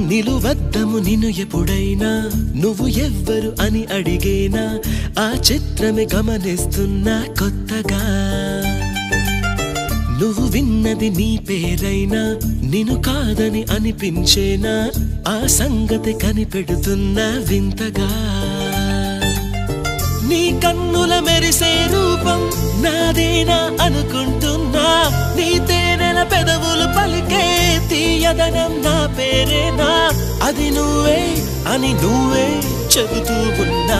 నిలువద్దము నిన్ను ఎప్పుడైనా నువ్వు ఎవ్వరు అని అడిగేనా ఆ చిత్రమే గమనిస్తున్నా కొత్తగా నువ్వు విన్నది నీ పేరైనా నిన్ను కాదని అనిపించేనా ఆ సంగతి కనిపెడుతున్నా వింతగా నీ కన్నుల మెరిసే రూపం నాదేనా అనుకుంటున్నా నీ తేనెల పెదవులు పలికే తీయదనం నా పేరేనా అది నువ్వే అని నువ్వే చెబుతూ ఉన్నా